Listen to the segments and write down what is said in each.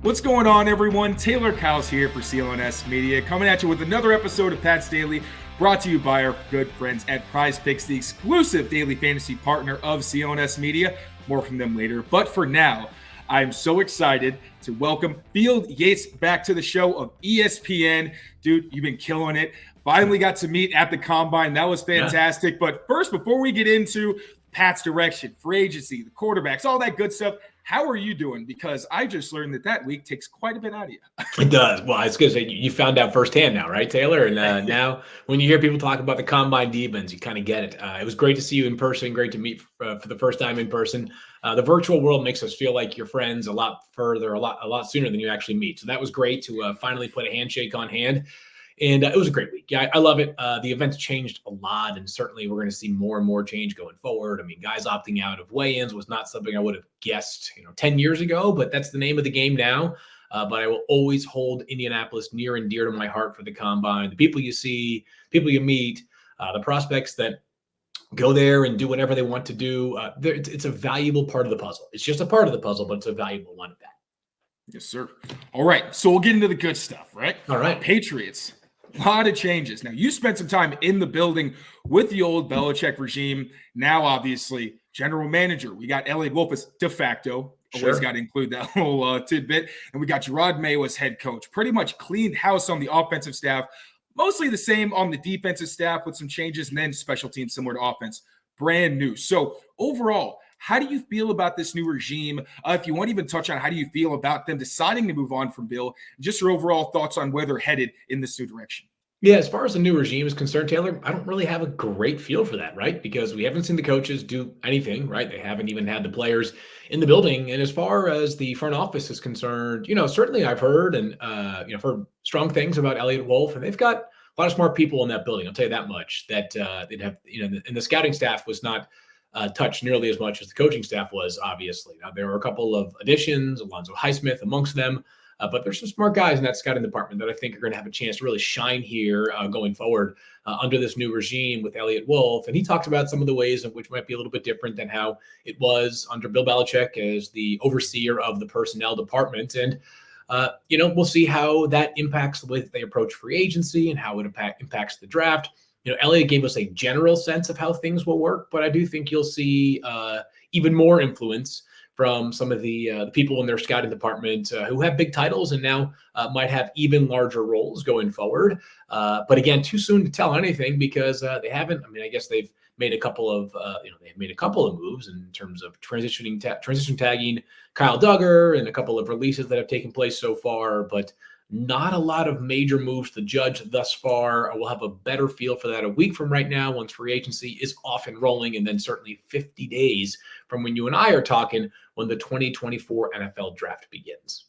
What's going on, everyone? Taylor Cowles here for CLNS Media, coming at you with another episode of Pat's Daily, brought to you by our good friends at Prize Picks, the exclusive daily fantasy partner of CLNS Media. More from them later. But for now, I'm so excited to welcome Field Yates back to the show of ESPN. Dude, you've been killing it. Finally got to meet at the Combine. That was fantastic. Yeah. But first, before we get into Pat's direction, free agency, the quarterbacks, all that good stuff, how are you doing? Because I just learned that week takes quite a bit out of you. It does. Well, I was going to say, you found out firsthand now, right, Taylor? And now when you hear people talk about the Combine demons, you kind of get it. It was great to see you in person, great to meet for the first time in person. The virtual world makes us feel like you're friends a lot further, a lot sooner than you actually meet. So that was great to finally put a handshake on hand. And it was a great week. Yeah, I love it. The event's changed a lot, and certainly we're going to see more and more change going forward. I mean, guys opting out of weigh-ins was not something I would have guessed, 10 years ago, but that's the name of the game now. But I will always hold Indianapolis near and dear to my heart for the Combine. The people you see, people you meet, the prospects that go there and do whatever they want to do. It's a valuable part of the puzzle. It's just a part of the puzzle, but it's a valuable one at that. Yes, sir. All right, so we'll get into the good stuff, right? All right. Patriots. A lot of changes. Now, you spent some time in the building with the old Belichick regime. Now, obviously, general manager. We got Elliott Wolf as de facto. Always got to include that little tidbit. And we got Gerard Mayo as head coach. Pretty much cleaned house on the offensive staff. Mostly the same on the defensive staff with some changes. And then special teams similar to offense. Brand new. So, overall, how do you feel about this new regime? If you want to even touch on how do you feel about them deciding to move on from Bill, just your overall thoughts on where they're headed in this new direction. Yeah, as far as the new regime is concerned, Taylor, I don't really have a great feel for that, right? Because we haven't seen the coaches do anything, right? They haven't even had the players in the building. And as far as the front office is concerned, certainly I've heard and heard strong things about Elliott Wolf, and they've got a lot of smart people in that building. I'll tell you that much. That they'd have, and the scouting staff was not touched nearly as much as the coaching staff was, obviously. Now, there were a couple of additions, Alonzo Highsmith amongst them, but there's some smart guys in that scouting department that I think are going to have a chance to really shine here going forward under this new regime with Elliott Wolf. And he talked about some of the ways in which might be a little bit different than how it was under Bill Belichick as the overseer of the personnel department. And, we'll see how that impacts the way that they approach free agency and how it impacts the draft. Elliott gave us a general sense of how things will work, but I do think you'll see even more influence from some of the people in their scouting department who have big titles and now might have even larger roles going forward. But again, too soon to tell anything because they haven't. I mean, I guess they've made a couple of moves in terms of transition tagging Kyle Duggar and a couple of releases that have taken place so far, but not a lot of major moves to judge thus far. We'll have a better feel for that a week from right now once free agency is off and rolling, and then certainly 50 days from when you and I are talking when the 2024 NFL draft begins.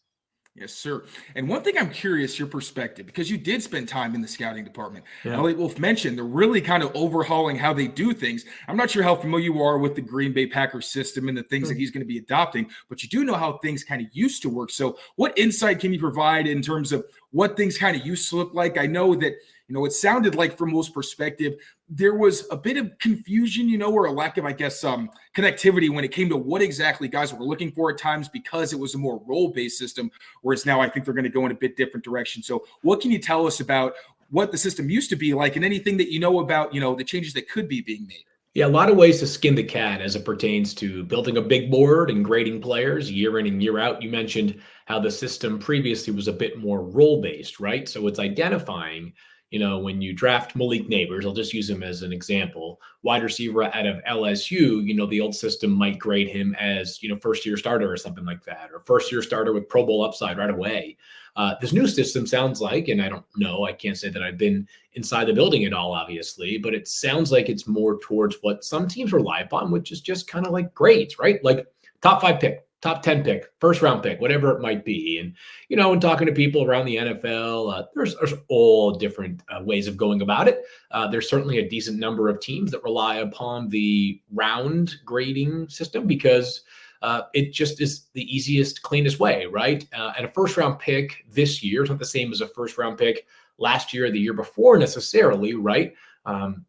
Yes, sir. And one thing I'm curious, your perspective, because you did spend time in the scouting department. Yeah. Elliott Wolf mentioned they're really kind of overhauling how they do things. I'm not sure how familiar you are with the Green Bay Packers system and the things that he's going to be adopting, but you do know how things kind of used to work. So what insight can you provide in terms of what things kind of used to look like? I know that, it sounded like from Wolf's perspective, there was a bit of confusion, or a lack of, connectivity when it came to what exactly guys were looking for at times because it was a more role-based system, whereas now I think they're going to go in a bit different direction. So what can you tell us about what the system used to be like and anything that you know about, the changes that could be being made? Yeah, a lot of ways to skin the cat as it pertains to building a big board and grading players year in and year out. You mentioned how the system previously was a bit more role-based, right? So it's identifying when you draft Malik Neighbors, I'll just use him as an example, wide receiver out of LSU, the old system might grade him as, first-year starter or something like that, or first-year starter with Pro Bowl upside right away. This new system sounds like, and I don't know, I can't say that I've been inside the building at all, obviously, but it sounds like it's more towards what some teams rely upon, which is just kind of like grades, right? Like top 5 pick, top 10 pick, first round pick, whatever it might be. And, when talking to people around the NFL, there's all different ways of going about it. There's certainly a decent number of teams that rely upon the round grading system because it just is the easiest, cleanest way, right? And a first round pick this year is not the same as a first round pick last year or the year before necessarily, right?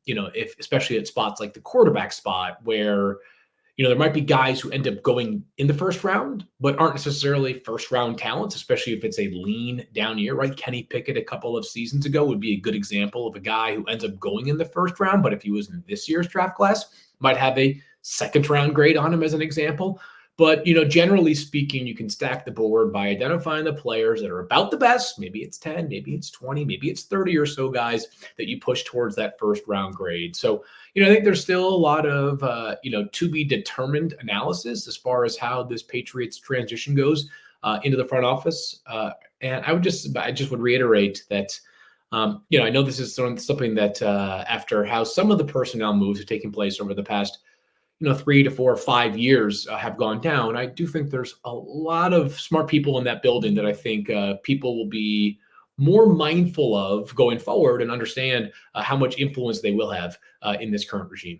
If especially at spots like the quarterback spot where There might be guys who end up going in the first round, but aren't necessarily first round talents, especially if it's a lean down year, right? Kenny Pickett a couple of seasons ago would be a good example of a guy who ends up going in the first round, but if he was in this year's draft class, might have a second round grade on him as an example. But, generally speaking, you can stack the board by identifying the players that are about the best. Maybe it's 10, maybe it's 20, maybe it's 30 or so guys that you push towards that first round grade. So, I think there's still a lot of, to be determined analysis as far as how this Patriots transition goes into the front office. And I just would reiterate that, I know this is something that after how some of the personnel moves have taken place over the past 3 to 4 or 5 years have gone down. I do think there's a lot of smart people in that building that I think people will be more mindful of going forward and understand how much influence they will have in this current regime.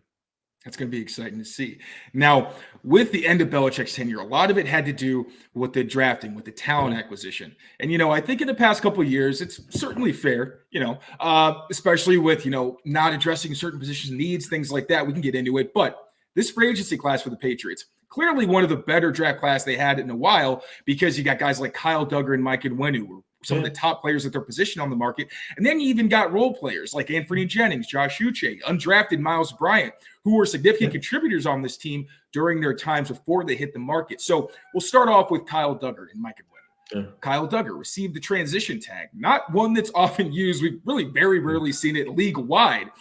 That's going to be exciting to see. Now, with the end of Belichick's tenure, a lot of it had to do with the drafting, with the talent acquisition. And, I think in the past couple of years, it's certainly fair, especially with, not addressing certain position needs, things like that. We can get into it. But this free agency class for the Patriots, clearly one of the better draft class they had in a while, because you got guys like Kyle Duggar and Mike Onwenu, some of the top players at their position on the market. And then you even got role players like Anthony Jennings, Josh Uche, undrafted Miles Bryant, who were significant contributors on this team during their times before they hit the market. So we'll start off with Kyle Duggar and Mike Onwenu. Kyle Duggar received the transition tag, not one that's often used. We've really very rarely seen it league-wide.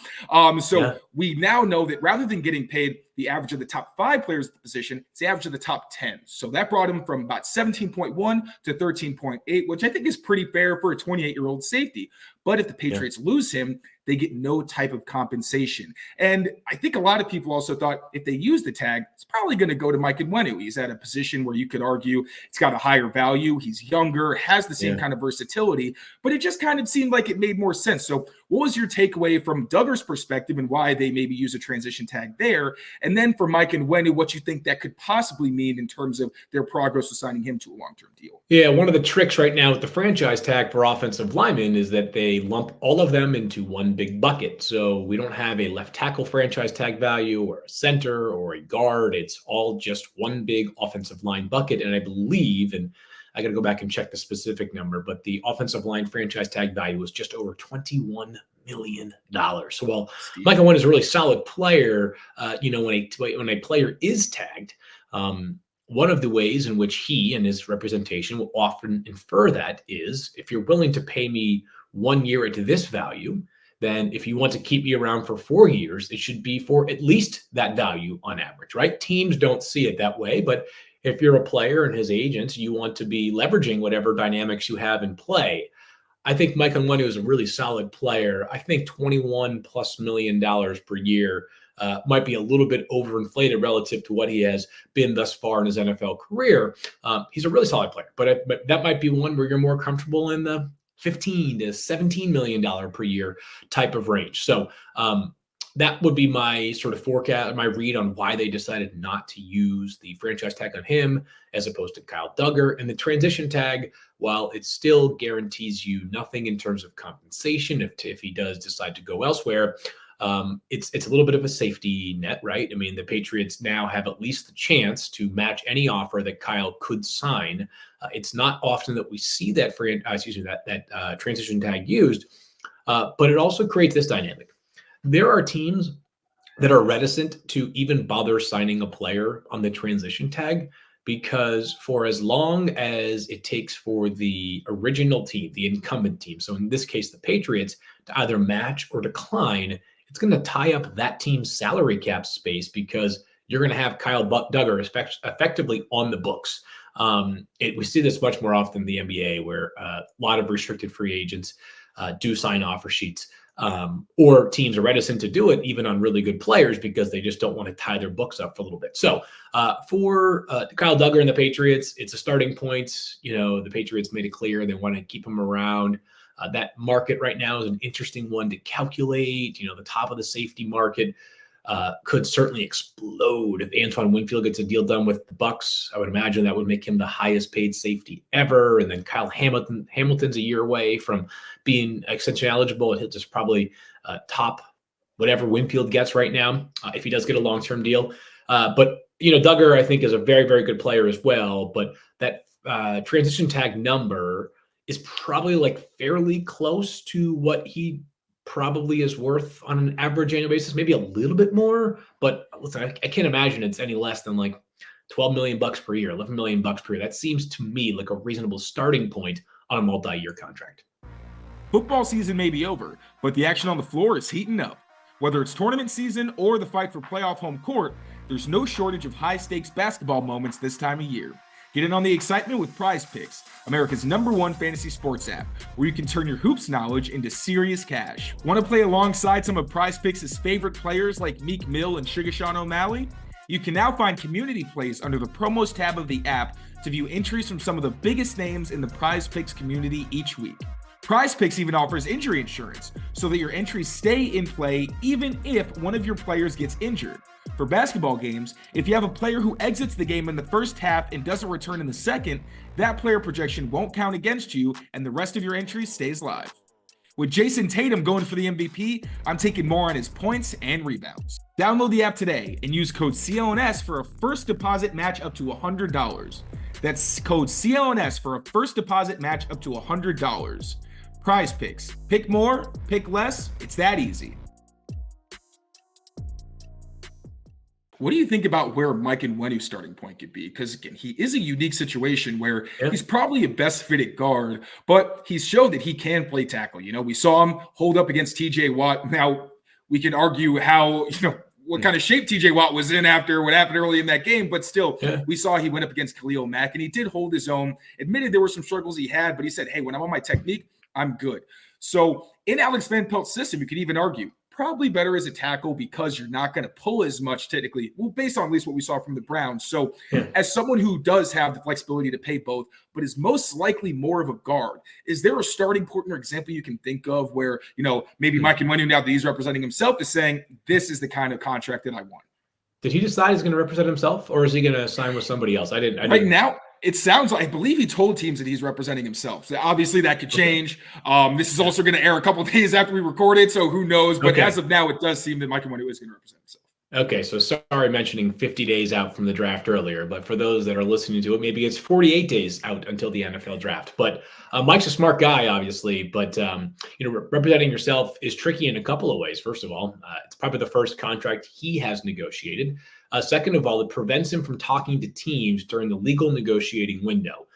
We now know that rather than getting paid the average of the top 5 players at the position, it's the average of the top 10. So that brought him from about 17.1 to 13.8, which I think is pretty fair for a 28-year-old safety. But if the Patriots lose him, they get no type of compensation. And I think a lot of people also thought if they use the tag, it's probably going to go to Mike Onwenu. He's at a position where you could argue it's got a higher value. He's younger, has the same kind of versatility, but it just kind of seemed like it made more sense. So what was your takeaway from Duggar's perspective and why they maybe use a transition tag there? And then for Mike Onwenu, what you think that could possibly mean in terms of their progress with signing him to a long-term deal? Yeah, one of the tricks right now with the franchise tag for offensive linemen is that they lump all of them into one big bucket. So we don't have a left tackle franchise tag value or a center or a guard. It's all just one big offensive line bucket. And I believe, and I got to go back and check the specific number, but the offensive line franchise tag value was just over $21 million. So while Mike Onwenu is a really solid player, when a player is tagged, one of the ways in which he and his representation will often infer that is, if you're willing to pay me 1 year at this value, then if you want to keep me around for 4 years, it should be for at least that value on average, right? Teams don't see it that way, but if you're a player and his agent, you want to be leveraging whatever dynamics you have in play. I think Mike Onwenu is a really solid player. I think $21+ million per year might be a little bit overinflated relative to what he has been thus far in his NFL career. He's a really solid player, but that might be one where you're more comfortable in the $15 to $17 million per year type of range. So that would be my sort of forecast, my read on why they decided not to use the franchise tag on him as opposed to Kyle Duggar. And the transition tag, while it still guarantees you nothing in terms of compensation if he does decide to go elsewhere, it's a little bit of a safety net, right? I mean, the Patriots now have at least the chance to match any offer that Kyle could sign. It's not often that we see that transition tag used, but it also creates this dynamic. There are teams that are reticent to even bother signing a player on the transition tag because for as long as it takes for the original team, the incumbent team, so in this case, the Patriots, to either match or decline, it's going to tie up that team's salary cap space because you're going to have Kyle Duggar effectively on the books. We see this much more often in the NBA where a lot of restricted free agents do sign offer sheets. Or teams are reticent to do it even on really good players because they just don't want to tie their books up for a little bit. So for Kyle Duggar and the Patriots, it's a starting point. The Patriots made it clear they want to keep him around. That market right now is an interesting one to calculate. The top of the safety market could certainly explode if Antoine Winfield gets a deal done with the Bucs. I would imagine that would make him the highest paid safety ever. And then Kyle Hamilton's a year away from being extension eligible, and he'll just probably top whatever Winfield gets right now if he does get a long-term deal. But Duggar, I think, is a very, very good player as well. But that transition tag number is probably like fairly close to what he probably is worth on an average annual basis, maybe a little bit more. But listen, I can't imagine it's any less than like 12 million bucks per year, 11 million bucks per year. That seems to me like a reasonable starting point on a multi-year contract. Football season may be over, but the action on the floor is heating up. Whether it's tournament season or the fight for playoff home court, there's no shortage of high-stakes basketball moments this time of year. Get in on the excitement with Prize Picks, America's #1 fantasy sports app, where you can turn your hoops knowledge into serious cash. Want to play alongside some of Prize Picks' favorite players like Meek Mill and Sugar Sean O'Malley? You can now find community plays under the promos tab of the app to view entries from some of the biggest names in the Prize Picks community each week. Prize Picks even offers injury insurance so that your entries stay in play even if one of your players gets injured. For basketball games, if you have a player who exits the game in the first half and doesn't return in the second, that player projection won't count against you and the rest of your entries stays live. With Jason Tatum going for the MVP, I'm taking more on his points and rebounds. Download the app today and use code CLNS for a first deposit match up to $100. That's code CLNS for a first deposit match up to $100. Prize Picks. Pick more, pick less. It's that easy. What do you think about where Mike Onwenu's starting point could be? Because again, he is a unique situation where he's probably a best fitted guard, but he's showed that he can play tackle. We saw him hold up against TJ Watt. Now we can argue how, what kind of shape TJ Watt was in after what happened early in that game, but still, we saw he went up against Khalil Mack and he did hold his own. Admitted there were some struggles he had, but he said, hey, when I'm on my technique, I'm good. So in Alex Van Pelt's system, you could even argue probably better as a tackle because you're not going to pull as much technically, well, based on at least what we saw from the Browns. So as someone who does have the flexibility to pay both, but is most likely more of a guard, is there a starting point or example you can think of where, maybe Mike Onwenu, now that he's representing himself, is saying, this is the kind of contract that I want? Did he decide he's going to represent himself or is he going to sign with somebody else? I didn't. Right now, it sounds like, I believe he told teams that he's representing himself. So obviously that could change. This is also going to air a couple of days after we record it, so who knows? But as of now, it does seem that Mike Onwenu is going to represent himself. Okay, so sorry mentioning 50 days out from the draft earlier, but for those that are listening to it, maybe it's 48 days out until the NFL draft. But Mike's a smart guy, obviously, but representing yourself is tricky in a couple of ways. First of all, it's probably the first contract he has negotiated. Second of all, it prevents him from talking to teams during the legal negotiating window.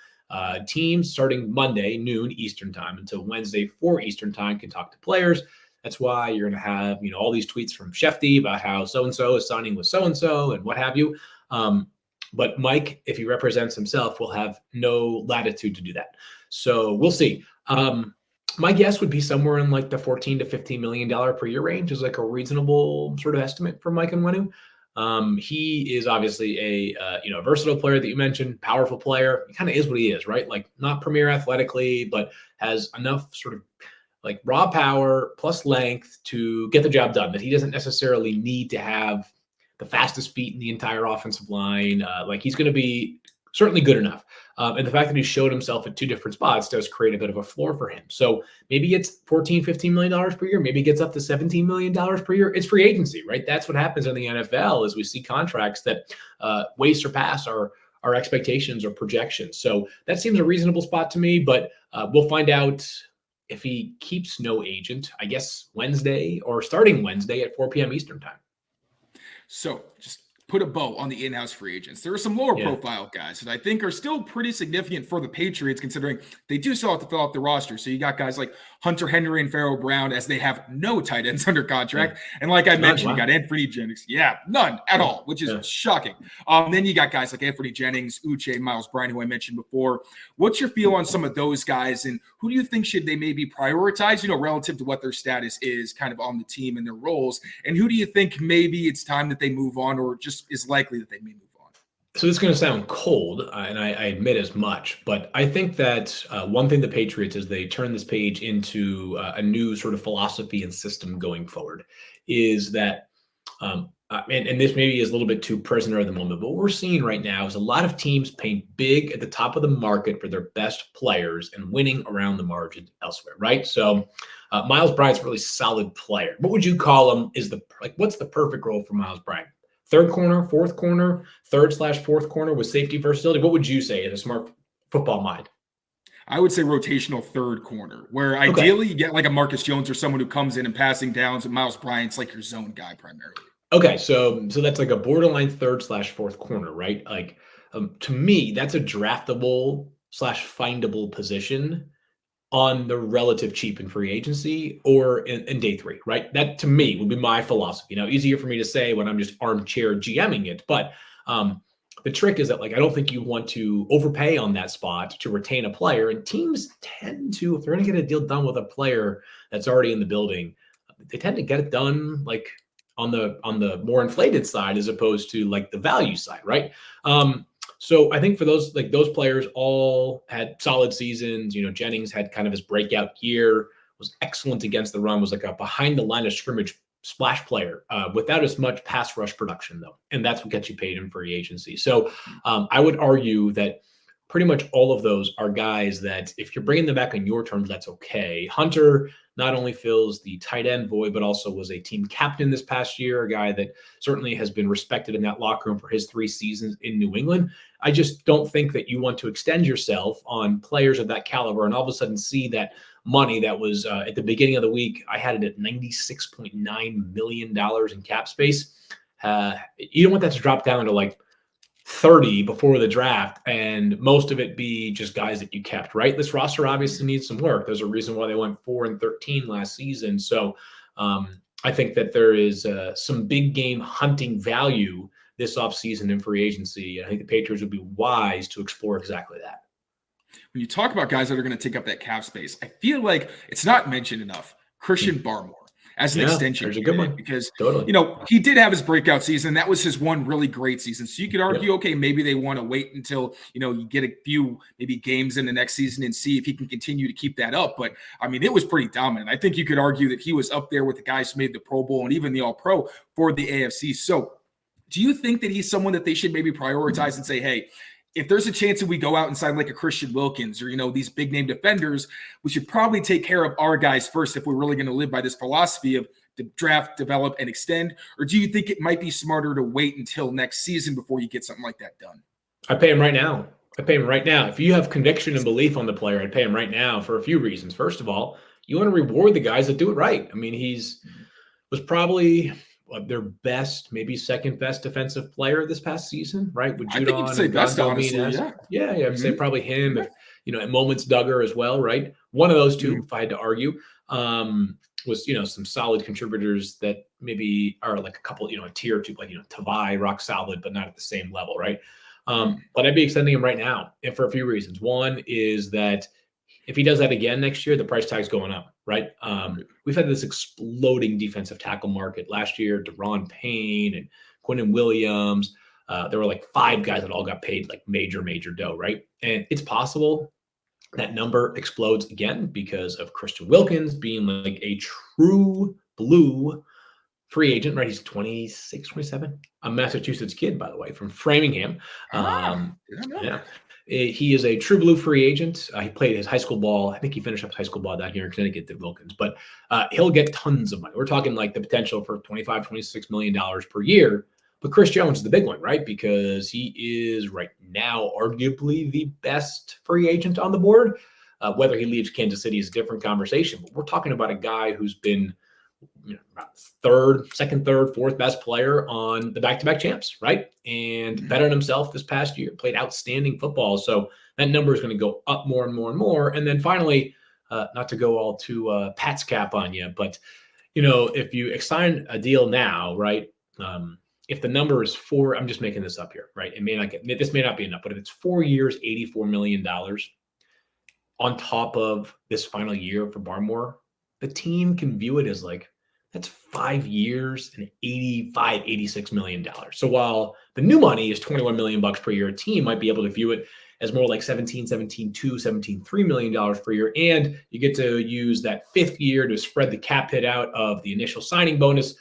Teams starting Monday, noon Eastern time, until Wednesday, 4 Eastern time, can talk to players. That's why you're going to have, all these tweets from Shefty about how so-and-so is signing with so-and-so and what have you. But Mike, if he represents himself, will have no latitude to do that. So we'll see. My guess would be somewhere in like the $14 to $15 million per year range is like a reasonable sort of estimate for Mike Onwenu. He is obviously a versatile player that you mentioned, powerful player. He kind of is what he is, right? Like not premier athletically, but has enough sort of like raw power plus length to get the job done, that he doesn't necessarily need to have the fastest feet in the entire offensive line. Like he's going to be certainly good enough. And the fact that he showed himself at 2 different spots does create a bit of a floor for him. So maybe it's $14, $15 million per year. Maybe it gets up to $17 million per year. It's free agency, right? That's what happens in the NFL as we see contracts that way surpass our expectations or projections. So that seems a reasonable spot to me, but we'll find out if he keeps no agent, I guess Wednesday or starting Wednesday at 4 p.m. Eastern time. So just put a bow on the in-house free agents. There are some lower profile guys that I think are still pretty significant for the Patriots, considering they do still have to fill out the roster. So you got guys like Hunter Henry and Pharaoh Brown, as they have no tight ends under contract. And like I mentioned, you got Anthony Jennings. Yeah, none at all, which is shocking. Then you got guys like Anthony Jennings, Uche, Miles Bryant, who I mentioned before. What's your feel on some of those guys, and who do you think should they maybe prioritize, relative to what their status is kind of on the team and their roles? And who do you think maybe it's time that they move on, or just is likely that they may move on? So this is going to sound cold, and I admit as much, but I think that one thing the Patriots, as they turn this page into a new sort of philosophy and system going forward, is that, and this maybe is a little bit too prisoner of the moment, but what we're seeing right now is a lot of teams paying big at the top of the market for their best players and winning around the margin elsewhere, right? So Miles Bryant's a really solid player. What would you call him? What's the perfect role for Miles Bryant? third corner, fourth corner, third/fourth corner with safety versatility? What would you say is a smart football mind? I would say rotational third corner, where Okay. ideally you get like a Marcus Jones or someone who comes in and passing downs, and Miles Bryant's like your zone guy primarily. Okay, so that's like a borderline third/fourth corner, right? Like, to me, that's a draftable/findable position on the relative cheap in free agency or in day three, right? That to me would be my philosophy. Now, easier for me to say when I'm just armchair GMing it, but the trick is that like I don't think you want to overpay on that spot to retain a player. And teams tend to, if they're going to get a deal done with a player that's already in the building, they tend to get it done like on the more inflated side as opposed to like the value side, right? So I think for those players all had solid seasons. You know, Jennings had kind of his breakout year, was excellent against the run, was like a behind the line of scrimmage splash player without as much pass rush production though, and that's what gets you paid in free agency. So I would argue that pretty much all of those are guys that if you're bringing them back on your terms, that's okay. Hunter not only fills the tight end void, but also was a team captain this past year, a guy that certainly has been respected in that locker room for his 3 seasons in New England. I just don't think that you want to extend yourself on players of that caliber and all of a sudden see that money that was at the beginning of the week, I had it at $96.9 million in cap space. You don't want that to drop down to like 30 before the draft and most of it be just guys that you kept, right? This roster obviously needs some work. There's a reason why they went 4-13 last season. So I think that there is some big game hunting value this offseason in free agency. I think the Patriots would be wise to explore exactly that. When you talk about guys that are going to take up that cap space, I feel like it's not mentioned enough. Christian Barmore as an extension There's a good one. because Totally. you know he did have his breakout season. That was his one really great season. So you could argue, okay, maybe they want to wait until you get a few maybe games in the next season and see if he can continue to keep that up. But I mean, it was pretty dominant. I think you could argue that he was up there with the guys who made the Pro Bowl and even the All Pro for the AFC. So do you think that he's someone that they should maybe prioritize and say, hey, if there's a chance that we go out and sign like a Christian Wilkins or, these big name defenders, we should probably take care of our guys first if we're really going to live by this philosophy of the draft, develop, and extend? Or do you think it might be smarter to wait until next season before you get something like that done? I pay him right now. If you have conviction and belief on the player, I'd pay him right now for a few reasons. First of all, you want to reward the guys that do it right. I mean, was probably their best, maybe second best defensive player this past seson, right? With I think you'd Judon say and best, Gonzalez honestly. Yeah. I'd say probably him. Yeah. If at moments Duggar as well, right? One of those two, if I had to argue, was some solid contributors that maybe are like a couple, a tier or two, like Tavai, rock solid, but not at the same level, right? But I'd be extending him right now, and for a few reasons. One is that if he does that again next year, the price tag's going up, right? We've had this exploding defensive tackle market last year. Deron Payne and Quinnen Williams. There were like 5 guys that all got paid like major dough, right? And it's possible that number explodes again because of Christian Wilkins being like a true blue free agent, right? He's 26, 27. A Massachusetts kid, by the way, from Framingham. Yeah. He is a true blue free agent. He played his high school ball. I think he finished up his high school ball down here in Connecticut, did Wilkins. But he'll get tons of money. We're talking like the potential for $25, $26 million per year. But Chris Jones is the big one, right? Because he is right now arguably the best free agent on the board. Whether he leaves Kansas City is a different conversation. But we're talking about a guy who's been second, third, fourth best player on the back-to-back champs, right? And bettered himself this past year, played outstanding football. So that number is going to go up more and more and more. And then finally, not to go all too Pat's cap on you, but if you sign a deal now, right? If the number is 4, I'm just making this up here, right? This may not be enough, but if it's 4 years, $84 million on top of this final year for Barmore, the team can view it as like, that's 5 years and $86 million. So while the new money is $21 million per year, a team might be able to view it as more like $17.3 million per year. And you get to use that 5th year to spread the cap hit out of the initial signing bonus.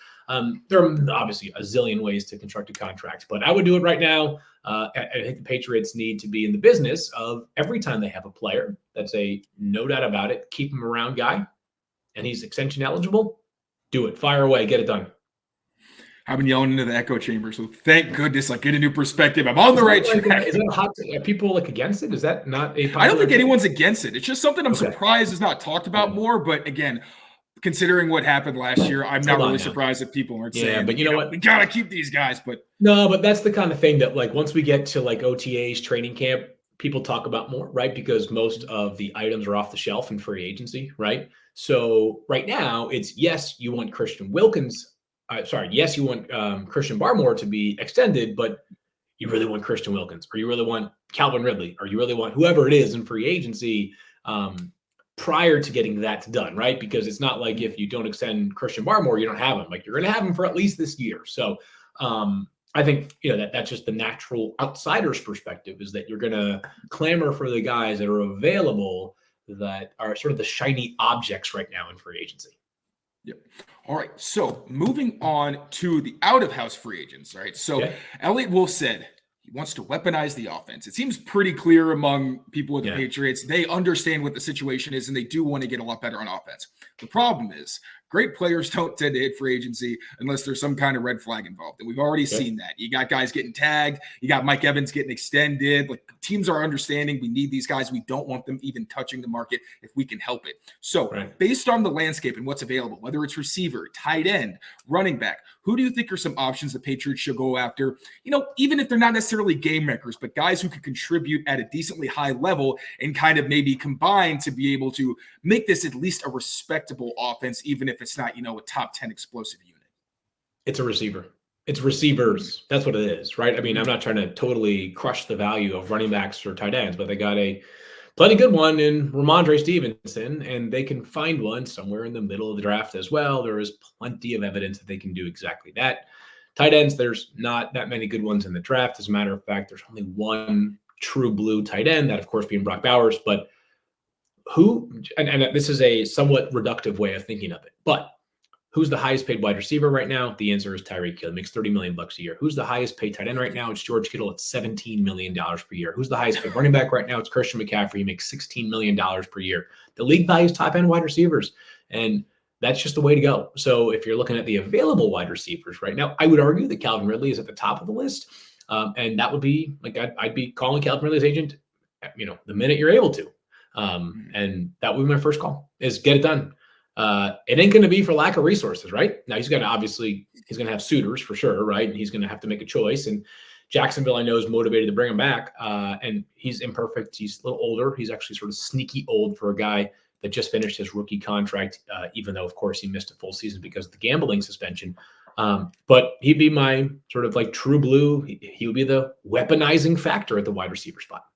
There are obviously a zillion ways to construct a contract, but I would do it right now. I think the Patriots need to be in the business of every time they have a player that's a no doubt about it, keep him around guy, and he's extension eligible, do it. Fire away. Get it done. I've been yelling into the echo chamber, so thank goodness I get a new perspective. I'm on the right track. Is that a hot? Are people against it? Is that not a popular? I don't think anyone's against it. It's just something I'm Okay. surprised is not talked about more. But again, considering what happened last year, I'm not really surprised that people aren't saying, but you know what? We got to keep these guys. But no, but that's the kind of thing that, like, once we get to like OTAs, training camp, people talk about more, right? Because most of the items are off the shelf in free agency, right? So right now, it's yes, you want Christian Wilkins. Yes, you want Christian Barmore to be extended, but you really want Christian Wilkins, or you really want Calvin Ridley, or you really want whoever it is in free agency prior to getting that done, right? Because it's not like if you don't extend Christian Barmore, you don't have him. Like, you're going to have him for at least this year. So I think, that's just the natural outsider's perspective, is that you're going to clamor for the guys that are available that are sort of the shiny objects right now in free agency. Yep. All right. So moving on to the out-of-house free agents. All right. So Elliot Wolf said he wants to weaponize the offense. It seems pretty clear among people with the Patriots. They understand what the situation is, and they do want to get a lot better on offense. The problem is great players don't tend to hit free agency unless there's some kind of red flag involved. And we've already seen that. You got guys getting tagged. You got Mike Evans getting extended. Like, teams are understanding we need these guys. We don't want them even touching the market if we can help it. So based on the landscape and what's available, whether it's receiver, tight end, running back, who do you think are some options the Patriots should go after? Even if they're not necessarily game makers, but guys who could contribute at a decently high level and kind of maybe combine to be able to make this at least a respectable offense, even if it's not, a top 10 explosive unit. It's a receiver. It's receivers. That's what it is, right? I mean, I'm not trying to totally crush the value of running backs or tight ends, but they got a plenty good one in Ramondre Stevenson, and they can find one somewhere in the middle of the draft as well. There is plenty of evidence that they can do exactly that. Tight ends, there's not that many good ones in the draft. As a matter of fact, there's only one true blue tight end, that of course being Brock Bowers. But who, and this is a somewhat reductive way of thinking of it, but who's the highest paid wide receiver right now? The answer is Tyreek Hill. He makes $30 million a year. Who's the highest paid tight end right now? It's George Kittle at $17 million per year. Who's the highest paid running back right now? It's Christian McCaffrey. He makes $16 million per year. The league values top end wide receivers, and that's just the way to go. So if you're looking at the available wide receivers right now, I would argue that Calvin Ridley is at the top of the list. And that would be like, I'd be calling Calvin Ridley's agent, the minute you're able to. And that would be my first call, is get it done. It ain't going to be for lack of resources, right? Now he's going to have suitors for sure, right? And he's going to have to make a choice. And Jacksonville, I know, is motivated to bring him back. And he's imperfect. He's a little older. He's actually sort of sneaky old for a guy that just finished his rookie contract, even though, of course, he missed a full season because of the gambling suspension. But he'd be my sort of like true blue. He would be the weaponizing factor at the wide receiver spot.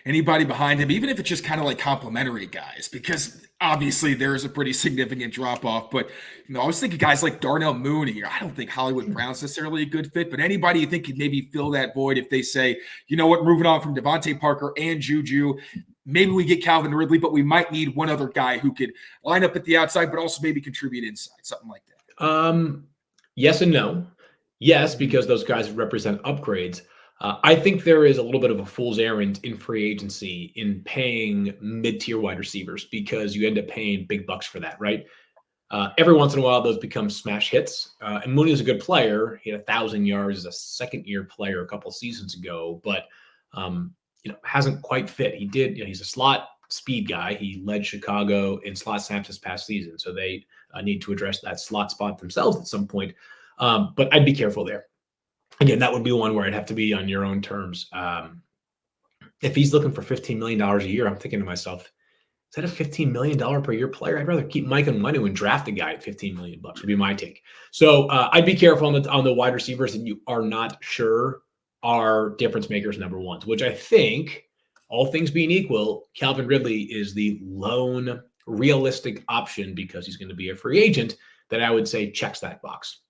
Anybody behind him, even if it's just kind of like complimentary guys, because obviously there is a pretty significant drop off. But I was thinking guys like Darnell Mooney. I don't think Hollywood Brown's necessarily a good fit, but anybody you think could maybe fill that void if they say, you know what, moving on from Devontae Parker and Juju, maybe we get Calvin Ridley, but we might need one other guy who could line up at the outside, but also maybe contribute inside, something like that. Yes and no. Yes, because those guys represent upgrades. I think there is a little bit of a fool's errand in free agency in paying mid-tier wide receivers, because you end up paying big bucks for that, right? Every once in a while, those become smash hits. And Mooney is a good player. He had 1,000 yards as a second-year player a couple seasons ago, but hasn't quite fit. He did. He's a slot speed guy. He led Chicago in slot snaps this past season, so they need to address that slot spot themselves at some point. But I'd be careful there. Again, that would be one where I'd have to be on your own terms. If he's looking for $15 million a year, I'm thinking to myself, is that a $15 million per year player? I'd rather keep Mike Onwenu and draft a guy at $15 million would be my take. So I'd be careful on the wide receivers that you are not sure are difference makers number ones, which I think, all things being equal, Calvin Ridley is the lone realistic option, because he's going to be a free agent, that I would say checks that box.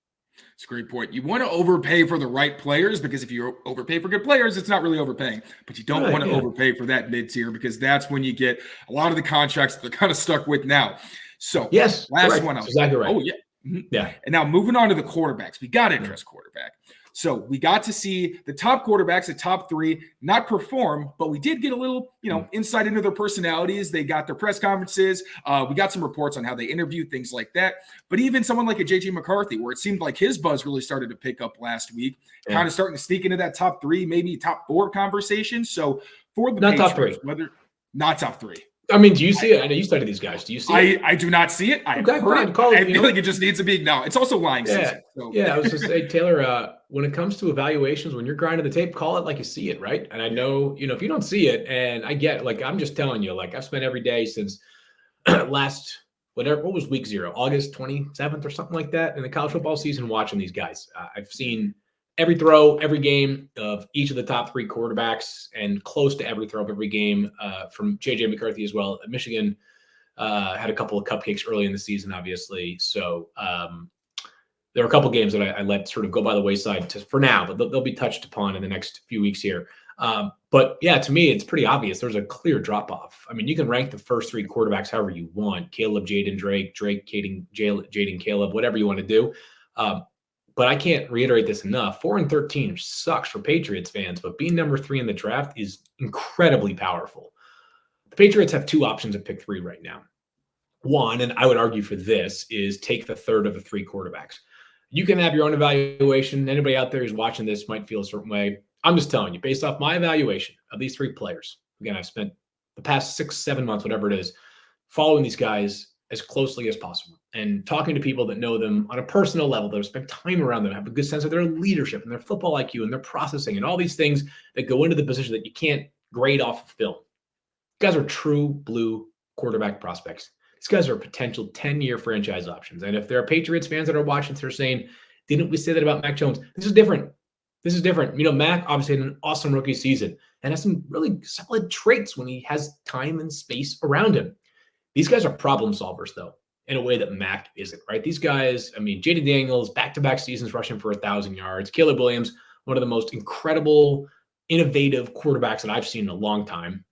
It's a great point. You want to overpay for the right players, because if you overpay for good players, it's not really overpaying. But you don't want to overpay for that mid-tier, because that's when you get a lot of the contracts that they're kind of stuck with now. So yes, last correct. one. That's exactly right. Oh, yeah. Mm-hmm. Yeah. And now moving on to the quarterbacks. We got to address quarterback. So we got to see the top quarterbacks, the top three, not perform, but we did get a little, insight into their personalities. They got their press conferences. We got some reports on how they interview, things like that. But even someone like a JJ McCarthy, where it seemed like his buzz really started to pick up last week, kind of starting to sneak into that top three, maybe top four conversation. So for the not Patriots, top three, not top three. I mean, do you see it? I know you study these guys. Do you see it? I do not see it. I feel like it just needs to be now. It's also lying season. So. Yeah, I was just saying, Taylor, when it comes to evaluations, when you're grinding the tape, call it like you see it, right? And I know, if you don't see it, and I get, like, I'm just telling you, like, I've spent every day since what was week 0, August 27th or something like that in the college football season, watching these guys. I've seen every throw, every game of each of the top 3 quarterbacks, and close to every throw of every game from JJ McCarthy as well. Michigan had a couple of cupcakes early in the season, obviously. So there are a couple games that I let sort of go by the wayside for now, but they'll be touched upon in the next few weeks here. But yeah, to me, it's pretty obvious. There's a clear drop off. I mean, you can rank the first 3 quarterbacks however you want: Caleb, Jaden, Drake, Jaden, Caleb, whatever you want to do. But I can't reiterate this enough. 4-13 sucks for Patriots fans, but being number 3 in the draft is incredibly powerful. The Patriots have 2 options at pick 3 right now. One, and I would argue for this, is take the third of the 3 quarterbacks. You can have your own evaluation. Anybody out there who's watching this might feel a certain way. I'm just telling you, based off my evaluation of these 3 players. Again, I've spent the past 6-7 months, whatever it is, following these guys as closely as possible and talking to people that know them on a personal level, that have spent time around them, have a good sense of their leadership and their football IQ and their processing and all these things that go into the position that you can't grade off of film. These guys are true blue quarterback prospects. These guys are potential 10-year franchise options. And if there are Patriots fans that are watching, they're saying, didn't we say that about Mac Jones? This is different. This is different. Mac obviously had an awesome rookie season and has some really solid traits when he has time and space around him. These guys are problem solvers, though, in a way that Mac isn't, right? These guys, Jaden Daniels, back-to-back seasons rushing for 1,000 yards. Caleb Williams, one of the most incredible, innovative quarterbacks that I've seen in a long time.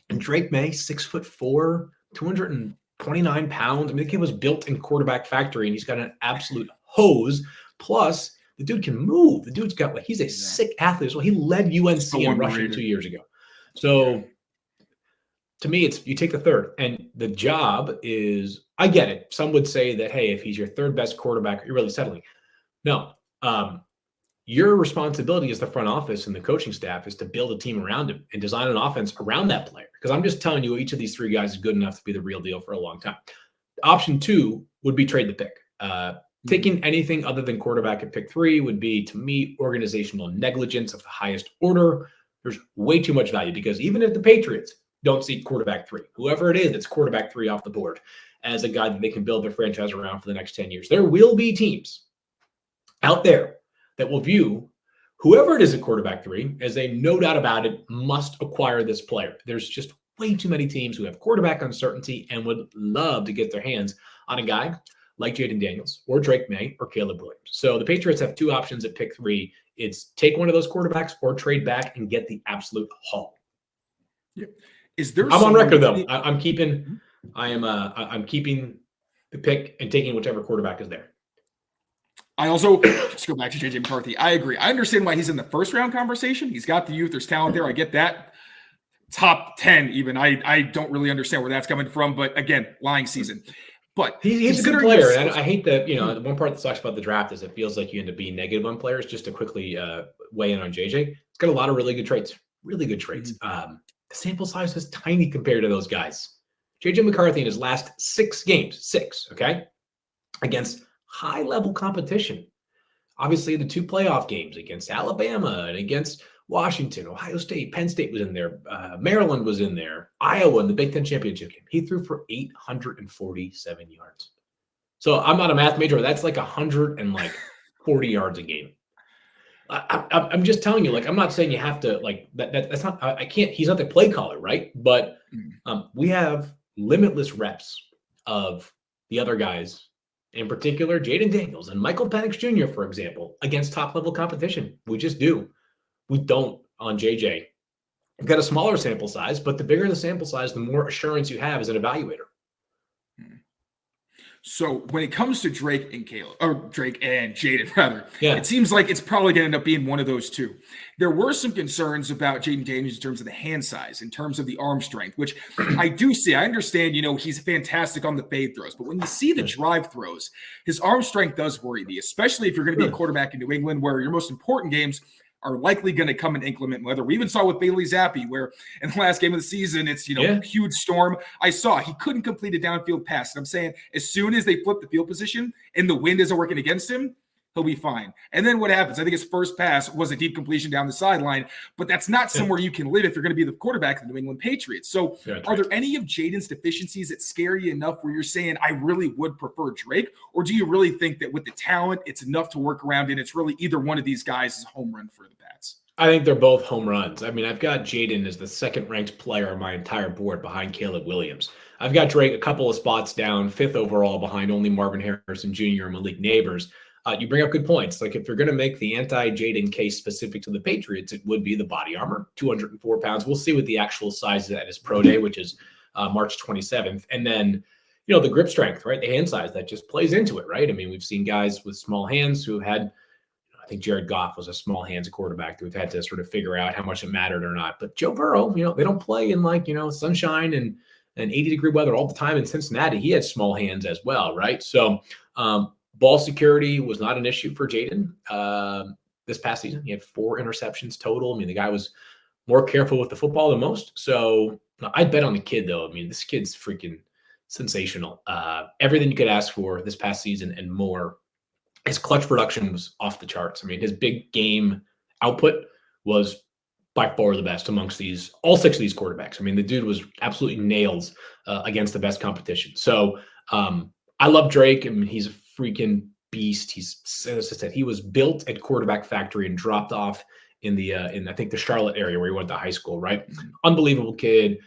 And Drake May, 6'4", 229 pounds. The kid was built in quarterback factory, and he's got an absolute hose. Plus, the dude can move. The dude's got, he's a sick athlete as well. He led UNC in rushing 2 years ago. So, to me, it's you take the third, and the job is, I get it. Some would say that, hey, if he's your third best quarterback, you're really settling. No, your responsibility as the front office and the coaching staff is to build a team around him and design an offense around that player. Because I'm just telling you, each of these 3 guys is good enough to be the real deal for a long time. Option 2 would be trade the pick. Taking anything other than quarterback at pick 3 would be, to me, organizational negligence of the highest order. There's way too much value, because even if the Patriots don't see quarterback 3, whoever it is that's quarterback 3 off the board as a guy that they can build their franchise around for the next 10 years, there will be teams out there that will view whoever it is at quarterback 3 as a no doubt about it must acquire this player. There's just way too many teams who have quarterback uncertainty and would love to get their hands on a guy like Jaden Daniels or Drake May or Caleb Williams. So the Patriots have 2 options at pick 3. It's take one of those quarterbacks or trade back and get the absolute haul. Yeah. I'm on record though. I'm keeping the pick and taking whichever quarterback is there. I also, just go back to JJ McCarthy. I agree. I understand why he's in the first round conversation. He's got the youth. There's talent there. I get that. Top 10 even. I don't really understand where that's coming from. But again, lying season. But he's a good player. And I hate that, the one part that sucks about the draft is it feels like you end up being negative on players. Just to quickly weigh in on JJ. He's got a lot of really good traits. Really good traits. The sample size is tiny compared to those guys. JJ McCarthy in his last 6 games, against high-level competition. Obviously, the 2 playoff games against Alabama and against Washington, Ohio State, Penn State was in there, Maryland was in there, Iowa in the Big Ten championship game. He threw for 847 yards. So I'm not a math major. That's like 140 yards a game. I'm just telling you, I'm not saying you have to that's not, I can't, he's not the play caller, right? But we have limitless reps of the other guys, in particular, Jaden Daniels and Michael Penix Jr., for example, against top level competition. We just do. We don't on JJ. We've got a smaller sample size, but the bigger the sample size, the more assurance you have as an evaluator. So when it comes to Drake and Jaden, rather, Yeah. it seems like it's probably going to end up being one of those two. There were some concerns about Jaden Daniels in terms of the hand size, in terms of the arm strength, which I do see. I understand, he's fantastic on the fade throws, but when you see the drive throws, his arm strength does worry me, especially if you're going to be a quarterback in New England, where your most important games are likely going to come in inclement weather. We even saw with Bailey Zappi, where in the last game of the season, it's, huge storm. I saw he couldn't complete a downfield pass. And I'm saying as soon as they flip the field position and the wind isn't working against him, he'll be fine. And then what happens? I think his first pass was a deep completion down the sideline, but that's not somewhere you can live if you're going to be the quarterback of the New England Patriots. So are there any of Jaden's deficiencies that scare you enough where you're saying, I really would prefer Drake? Or do you really think that with the talent, it's enough to work around and it's really either one of these guys is a home run for the Pats? I think they're both home runs. I mean, I've got Jaden as the second-ranked player on my entire board behind Caleb Williams. I've got Drake a couple of spots down, 5th overall behind only Marvin Harrison Jr. and Malik Neighbors. You bring up good points. Like if you're going to make the anti-Jaden case specific to the Patriots, it would be the body armor, 204 pounds. We'll see what the actual size is at his pro day, which is March 27th. And then, the grip strength, right? The hand size that just plays into it, right? I mean, we've seen guys with small hands who have had, I think Jared Goff was a small hands quarterback that we've had to sort of figure out how much it mattered or not. But Joe Burrow, they don't play in sunshine and 80-degree weather all the time in Cincinnati. He had small hands as well, right? So, ball security was not an issue for Jaden this past season. He had 4 interceptions total. I mean, the guy was more careful with the football than most. So I'd bet on the kid, though. I mean, this kid's freaking sensational. Everything you could ask for this past season and more. His clutch production was off the charts. I mean, his big game output was by far the best amongst all 6 of these quarterbacks. I mean, the dude was absolutely nails against the best competition. So I love Drake. I mean, he's a freaking beast. As I said, he was built at Quarterback Factory and dropped off in I think the Charlotte area where he went to high school, right? Unbelievable kid.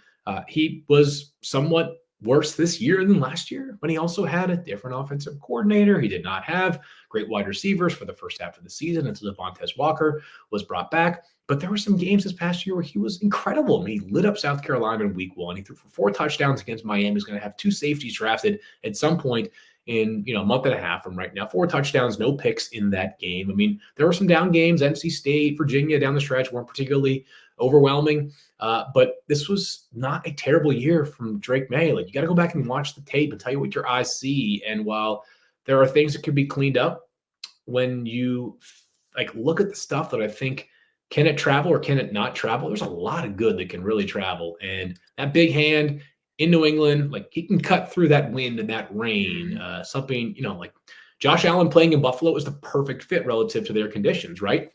He was somewhat worse this year than last year, but he also had a different offensive coordinator. He did not have great wide receivers for the first half of the season until Devontae Walker was brought back. But there were some games this past year where he was incredible. I mean, he lit up South Carolina in week 1. He threw for 4 touchdowns against Miami. He's going to have 2 safeties drafted at some point in a month and a half from right now. 4 touchdowns, no picks in that game. I mean, there were some down games. NC State, Virginia down the stretch weren't particularly overwhelming. But this was not a terrible year from Drake May. Like, you got to go back and watch the tape and tell you what your eyes see. And while there are things that could be cleaned up, when you look at the stuff that I think, can it travel or can it not travel? There's a lot of good that can really travel. And that big hand in New England, he can cut through that wind and that rain. Something, like Josh Allen playing in Buffalo is the perfect fit relative to their conditions, right?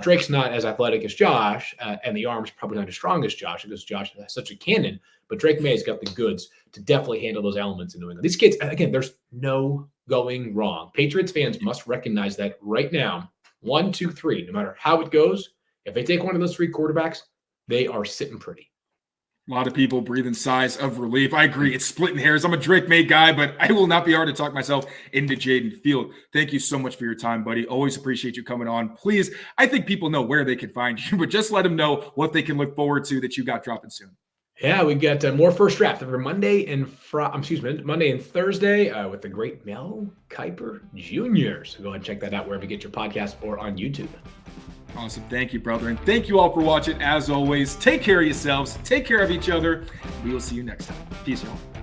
Drake's not as athletic as Josh, and the arm's probably not as strong as Josh because Josh has such a cannon. But Drake May's got the goods to definitely handle those elements in New England. These kids, again, there's no going wrong. Patriots fans must recognize that right now. 1, 2, 3, no matter how it goes, if they take one of those 3 quarterbacks, they are sitting pretty. A lot of people breathing sighs of relief. I agree. It's splitting hairs. I'm a Drake May guy, but I will not be hard to talk myself into Jaden Field. Thank you so much for your time, buddy. Always appreciate you coming on. Please, I think people know where they can find you, but just let them know what they can look forward to that you got dropping soon. Yeah, we got more first draft every Monday and Thursday with the great Mel Kiper Jr. So go ahead and check that out wherever you get your podcast or on YouTube. Awesome. Thank you, brother. And thank you all for watching. As always, take care of yourselves. Take care of each other. We will see you next time. Peace, y'all.